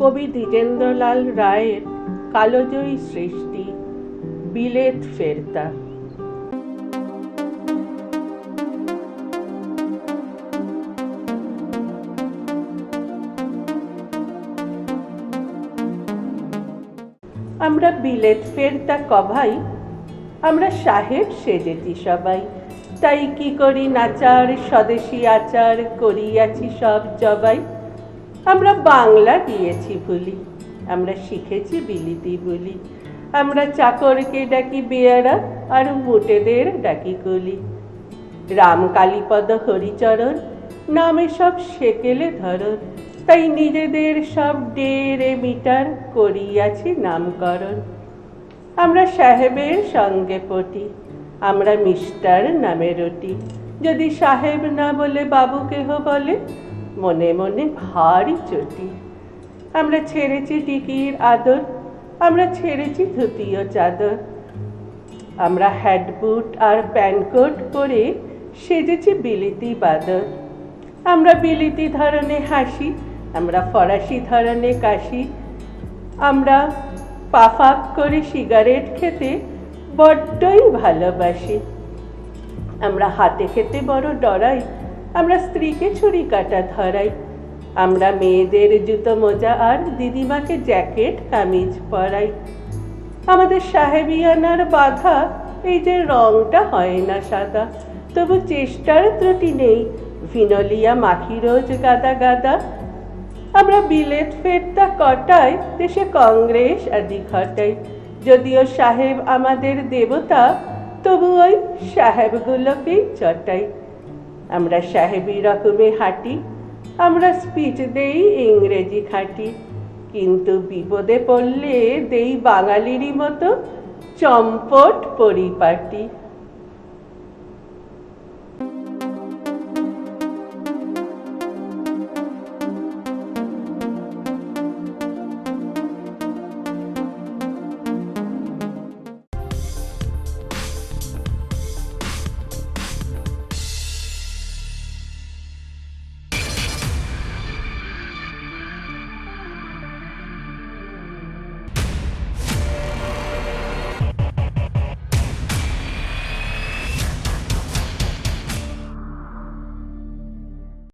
কবি দ্বিজেন্দ্রলাল রায়ের কালজয়ী সৃষ্টি বিলেত ফেরতা। আমরা বিলেত ফেরতা কভাই, আমরা সাহেব সেজেছি সবাই। তাই কি করি নাচার স্বদেশী আচার করিয়াছি সব জবাই। আমরা বাংলা গিয়েছি ভুলি, আমরা শিখেছি বিলিতি বলি। আমরা চাকরকে ডাকি বেয়ারা আর মুটেদের ডাকি কলি। রাম কালীপদ হরিচরণ নামে সব সেকেলে ধরন। তাই নিজেদের সব ডেরে মিটার করিয়াছি নামকরণ। আমরা সাহেবের সঙ্গে পটি, আমরা মিস্টার নামে রটি। যদি সাহেব না বলে বাবু কেহ বলে, মনে মনে ভারী চটি। আমরা ছেড়েছি টিকির আদর, আমরা ছেড়েছি ধুতি ও চাদর। আমরা হ্যাটবুট আর প্যান্টকোট পরে সেজেছি বিলিতি বাদর। আমরা বিলিতি ধরনে হাসি, আমরা ফরাসি ধরনে কাশি। আমরা পাফাক করে সিগারেট খেতে বড্ডই ভালোবাসি। আমরা হাতে খেতে বড় ডরাই, আমরা স্ত্রীকে ছুরি কাটা ধরাই। আমরা মেয়েদের জুতো মোজা আর দিদিমাকে জ্যাকেট কামিজ পরাই। আমাদের সাহেবিয়ানার বাধা এই যে রংটা হয় না সাদা, তবু চেষ্টার ত্রুটি নেই ভিনোলিয়া মাখি রোজ গাদা গাদা। আমরা বিলেত ফেরতা কটাই দেশে কংগ্রেস আদি ঘটাই। যদিও সাহেব আমাদের দেবতা, তবু ওই সাহেবগুলোকেই চটাই। আমরা সাহেবী রকমে হাঁটি, আমরা স্পিচ দেই ইংরেজি খাঁটি। কিন্তু বিপদে পড়লে দেই বাঙালিরই মতো চম্পট পরিপাটি।